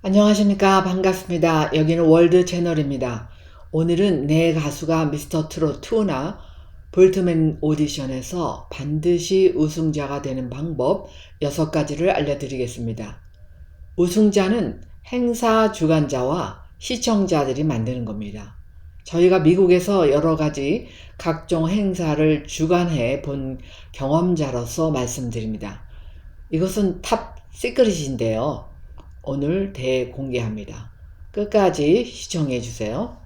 안녕하십니까. 반갑습니다. 여기는 월드 채널입니다. 오늘은 내 가수가 미스터 트롯 2나 볼트맨 오디션에서 반드시 우승자가 되는 방법 6가지를 알려드리겠습니다. 우승자는 행사 주관자와 시청자들이 만드는 겁니다. 저희가 미국에서 여러 가지 각종 행사를 주관해 본 경험자로서 말씀드립니다. 이것은 탑 시크릿인데요. 오늘 대공개합니다. 끝까지 시청해 주세요.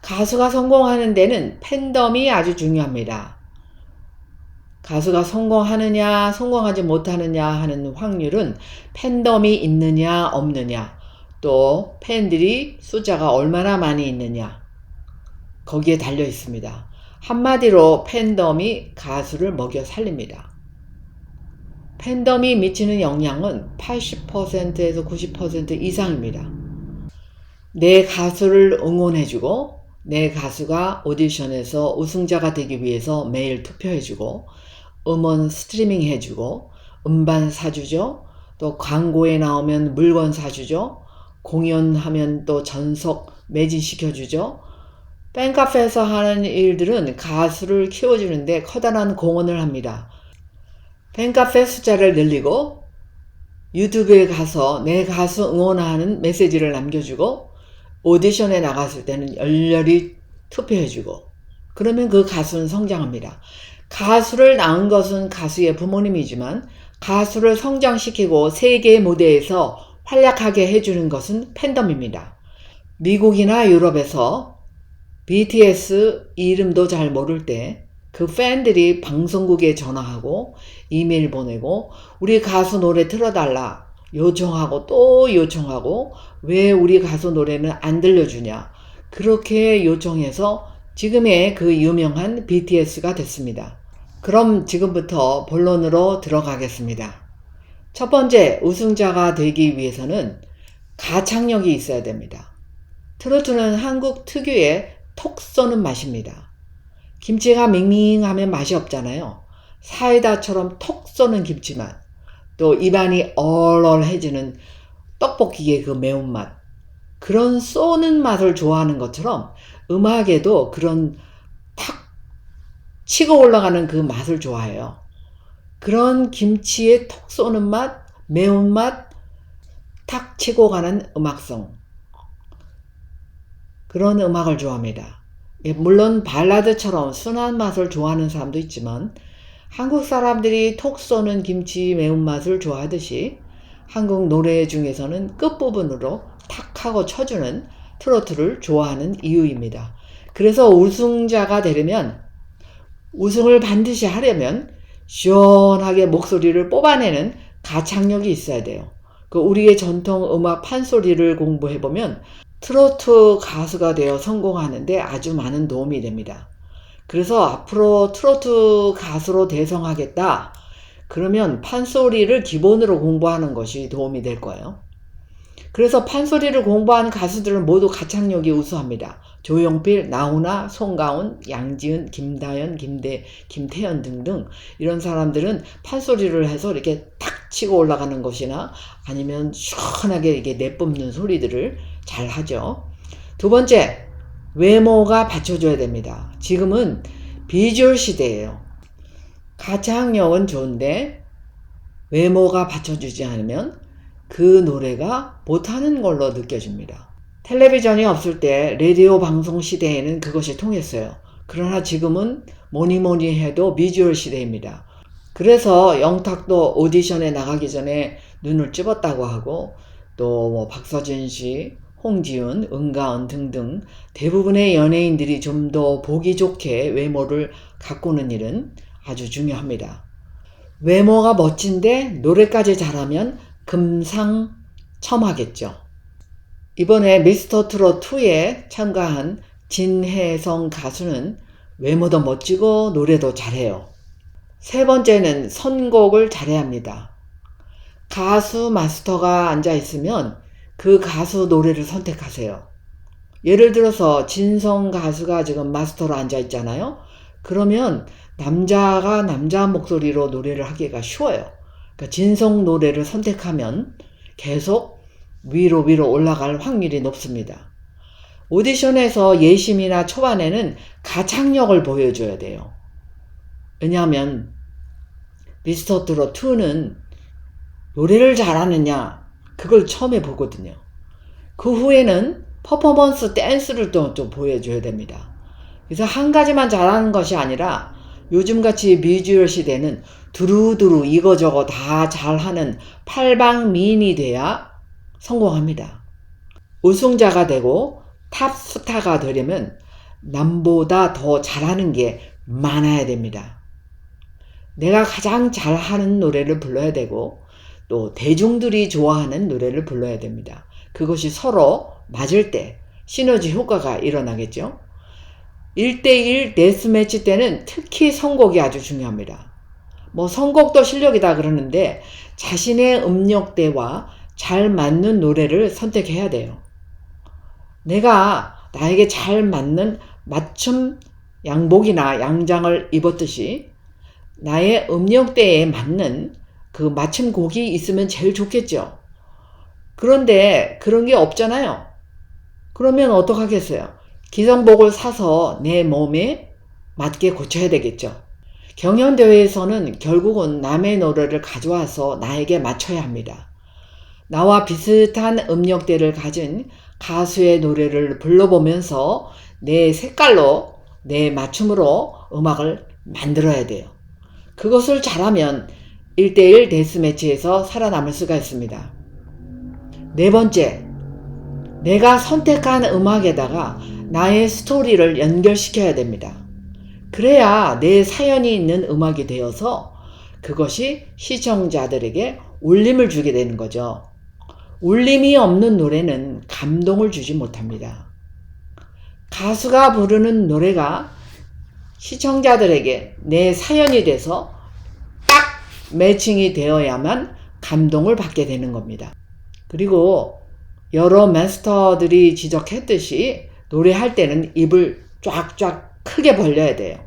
가수가 성공하는 데는 팬덤이 아주 중요합니다. 가수가 성공하느냐 성공하지 못하느냐 하는 확률은 팬덤이 있느냐 없느냐, 또 팬들이 숫자가 얼마나 많이 있느냐, 거기에 달려 있습니다. 한마디로 팬덤이 가수를 먹여 살립니다. 팬덤이 미치는 영향은 80%에서 90% 이상입니다. 내 가수를 응원해주고, 내 가수가 오디션에서 우승자가 되기 위해서 매일 투표해주고, 음원 스트리밍 해주고, 음반 사주죠. 또 광고에 나오면 물건 사주죠. 공연하면 또 전속 매진시켜주죠. 팬카페에서 하는 일들은 가수를 키워주는데 커다란 공헌을 합니다. 팬카페 숫자를 늘리고, 유튜브에 가서 내 가수 응원하는 메시지를 남겨주고, 오디션에 나갔을 때는 열렬히 투표해주고, 그러면 그 가수는 성장합니다. 가수를 낳은 것은 가수의 부모님이지만 가수를 성장시키고 세계 무대에서 활약하게 해주는 것은 팬덤입니다. 미국이나 유럽에서 BTS 이름도 잘 모를 때 그 팬들이 방송국에 전화하고 이메일 보내고 우리 가수 노래 틀어달라 요청하고 또 요청하고 왜 우리 가수 노래는 안 들려주냐, 그렇게 요청해서 지금의 그 유명한 BTS가 됐습니다. 그럼 지금부터 본론으로 들어가겠습니다. 첫 번째, 우승자가 되기 위해서는 가창력이 있어야 됩니다. 트로트는 한국 특유의 톡 쏘는 맛입니다. 김치가 밍밍하면 맛이 없잖아요. 사이다처럼 톡 쏘는 김치맛, 또 입안이 얼얼해지는 떡볶이의 그 매운맛, 그런 쏘는 맛을 좋아하는 것처럼 음악에도 그런 탁 치고 올라가는 그 맛을 좋아해요. 그런 김치의 톡 쏘는 맛, 매운맛, 탁 치고 가는 음악성, 그런 음악을 좋아합니다. 물론 발라드처럼 순한 맛을 좋아하는 사람도 있지만 한국 사람들이 톡 쏘는 김치 매운맛을 좋아하듯이 한국 노래 중에서는 끝부분으로 탁 하고 쳐주는 트로트를 좋아하는 이유입니다. 그래서 우승자가 되려면, 우승을 반드시 하려면 시원하게 목소리를 뽑아내는 가창력이 있어야 돼요. 우리의 전통 음악 판소리를 공부해보면 트로트 가수가 되어 성공하는데 아주 많은 도움이 됩니다. 그래서 앞으로 트로트 가수로 대성하겠다, 그러면 판소리를 기본으로 공부하는 것이 도움이 될 거예요. 그래서 판소리를 공부하는 가수들은 모두 가창력이 우수합니다. 조용필, 나훈아, 송가훈, 양지은, 김다연, 김태연 등등 이런 사람들은 판소리를 해서 이렇게 탁 치고 올라가는 것이나 아니면 시원하게 이렇게 내뿜는 소리들을 잘 하죠. 두 번째, 외모가 받쳐줘야 됩니다. 지금은 비주얼 시대예요. 가창력은 좋은데 외모가 받쳐주지 않으면 그 노래가 못하는 걸로 느껴집니다. 텔레비전이 없을 때 라디오 방송 시대에는 그것이 통했어요. 그러나 지금은 뭐니 해도 비주얼 시대입니다. 그래서 영탁도 오디션에 나가기 전에 눈을 찝었다고 하고, 또 박서진 씨, 홍지윤, 은가은 등등 대부분의 연예인들이 좀 더 보기 좋게 외모를 가꾸는 일은 아주 중요합니다. 외모가 멋진데 노래까지 잘하면 금상첨화겠죠. 이번에 미스터 트롯 2에 참가한 진혜성 가수는 외모도 멋지고 노래도 잘해요. 세 번째는 선곡을 잘해야 합니다. 가수 마스터가 앉아있으면 그 가수 노래를 선택하세요. 예를 들어서 진성 가수가 지금 마스터로 앉아있잖아요. 그러면 남자가 남자 목소리로 노래를 하기가 쉬워요. 그러니까 진성 노래를 선택하면 계속 위로 올라갈 확률이 높습니다. 오디션에서 예심이나 초반에는 가창력을 보여줘야 돼요. 왜냐하면 미스터 트롯 2는 노래를 잘하느냐 그걸 처음에 보거든요. 그 후에는 퍼포먼스 댄스를 또 좀 보여줘야 됩니다. 그래서 한 가지만 잘하는 것이 아니라 요즘같이 비주얼 시대는 두루두루 이거저거 다 잘하는 팔방미인이 돼야 성공합니다. 우승자가 되고 탑스타가 되려면 남보다 더 잘하는 게 많아야 됩니다. 내가 가장 잘하는 노래를 불러야 되고 또 대중들이 좋아하는 노래를 불러야 됩니다. 그것이 서로 맞을 때 시너지 효과가 일어나겠죠. 1대1 데스매치 때는 특히 선곡이 아주 중요합니다. 선곡도 실력이다 그러는데 자신의 음역대와 잘 맞는 노래를 선택해야 돼요. 내가 나에게 잘 맞는 맞춤 양복이나 양장을 입었듯이 나의 음역대에 맞는 그 맞춤곡이 있으면 제일 좋겠죠. 그런데 그런 게 없잖아요. 그러면 어떡하겠어요? 기성복을 사서 내 몸에 맞게 고쳐야 되겠죠. 경연대회에서는 결국은 남의 노래를 가져와서 나에게 맞춰야 합니다. 나와 비슷한 음역대를 가진 가수의 노래를 불러보면서 내 색깔로, 내 맞춤으로 음악을 만들어야 돼요. 그것을 잘하면 1대1 데스매치에서 살아남을 수가 있습니다. 네 번째, 내가 선택한 음악에다가 나의 스토리를 연결시켜야 됩니다. 그래야 내 사연이 있는 음악이 되어서 그것이 시청자들에게 울림을 주게 되는 거죠. 울림이 없는 노래는 감동을 주지 못합니다. 가수가 부르는 노래가 시청자들에게 내 사연이 돼서 딱 매칭이 되어야만 감동을 받게 되는 겁니다. 그리고 여러 마스터들이 지적했듯이 노래할 때는 입을 쫙쫙 크게 벌려야 돼요.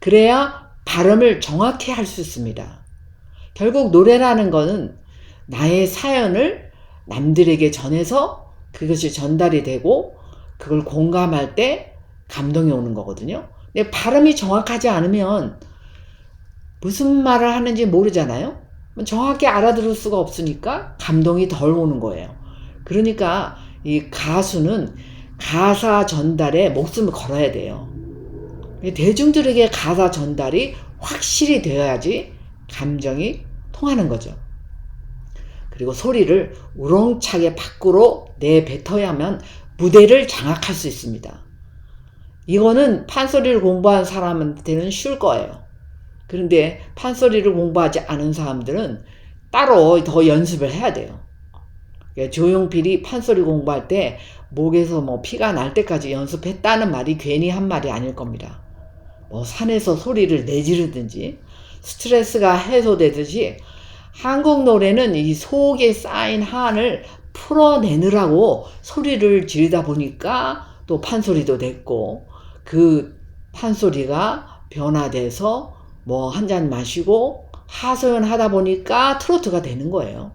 그래야 발음을 정확히 할 수 있습니다. 결국 노래라는 거는 나의 사연을 남들에게 전해서 그것이 전달이 되고 그걸 공감할 때 감동이 오는 거거든요. 근데 발음이 정확하지 않으면 무슨 말을 하는지 모르잖아요. 정확히 알아들을 수가 없으니까 감동이 덜 오는 거예요. 그러니까 이 가수는 가사 전달에 목숨을 걸어야 돼요. 대중들에게 가사 전달이 확실히 되어야지 감정이 통하는 거죠. 그리고 소리를 우렁차게 밖으로 내뱉어야만 무대를 장악할 수 있습니다. 이거는 판소리를 공부한 사람한테는 쉬울 거예요. 그런데 판소리를 공부하지 않은 사람들은 따로 더 연습을 해야 돼요. 조용필이 판소리 공부할 때 목에서 피가 날 때까지 연습했다는 말이 괜히 한 말이 아닐 겁니다. 산에서 소리를 내지르든지 스트레스가 해소되듯이 한국 노래는 이 속에 쌓인 한을 풀어내느라고 소리를 지르다 보니까 또 판소리도 됐고 그 판소리가 변화돼서 한 잔 마시고 하소연 하다 보니까 트로트가 되는 거예요.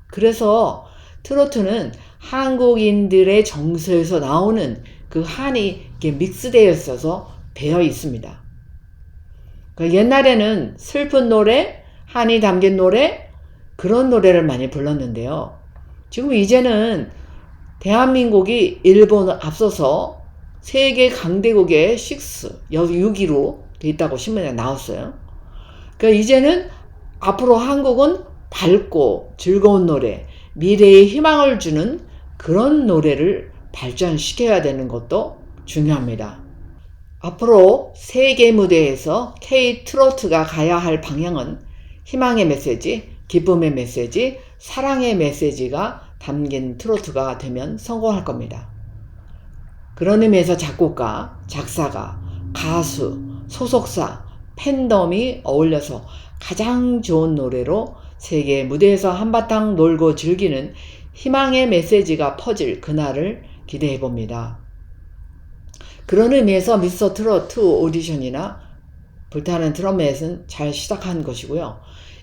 그래서 트로트는 한국인들의 정서에서 나오는 그 한이 이렇게 믹스되어 있어서 배어 있습니다. 옛날에는 슬픈 노래, 한이 담긴 노래, 그런 노래를 많이 불렀는데요. 지금 이제는 대한민국이 일본을 앞서서 세계 강대국의 6위로 돼 있다고 신문에 나왔어요. 그러니까 이제는 앞으로 한국은 밝고 즐거운 노래, 미래의 희망을 주는 그런 노래를 발전시켜야 되는 것도 중요합니다. 앞으로 세계 무대에서 K-트로트가 가야 할 방향은 희망의 메시지, 기쁨의 메시지, 사랑의 메시지가 담긴 트로트가 되면 성공할 겁니다. 그런 의미에서 작곡가, 작사가, 가수, 소속사, 팬덤이 어울려서 가장 좋은 노래로 세계 무대에서 한바탕 놀고 즐기는 희망의 메시지가 퍼질 그날을 기대해 봅니다. 그런 의미에서 미스터 트롯 2 오디션이나 불타는 트럼펫은 잘 시작한 것이고요.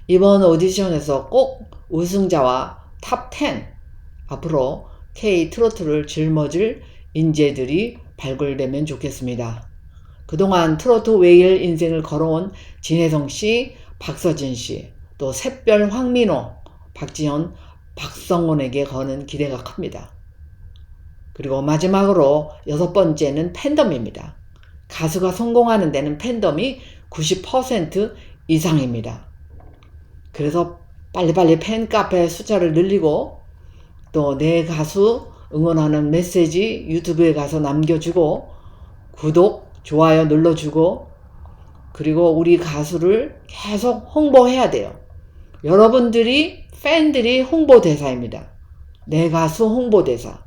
이번 오디션에서 꼭 우승자와 탑 10 앞으로 K 트로트를 짊어질 인재들이 발굴되면 좋겠습니다. 그동안 트로트 외일 인생을 걸어온 진혜성 씨, 박서진 씨, 또 샛별 황민호, 박지현, 박성원에게 거는 기대가 큽니다. 그리고 마지막으로 6번째는 팬덤입니다. 가수가 성공하는 데는 팬덤이 90% 이상입니다. 그래서 빨리빨리 팬카페 숫자를 늘리고 또 내 가수 응원하는 메시지 유튜브에 가서 남겨주고 구독, 좋아요 눌러주고 그리고 우리 가수를 계속 홍보해야 돼요. 여러분들이 팬들이 홍보대사입니다. 내 가수 홍보대사.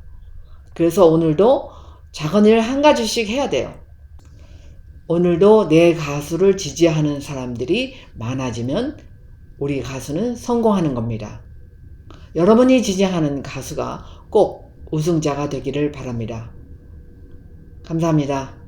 그래서 오늘도 작은 일 한 가지씩 해야 돼요. 오늘도 내 가수를 지지하는 사람들이 많아지면 우리 가수는 성공하는 겁니다. 여러분이 지지하는 가수가 꼭 우승자가 되기를 바랍니다. 감사합니다.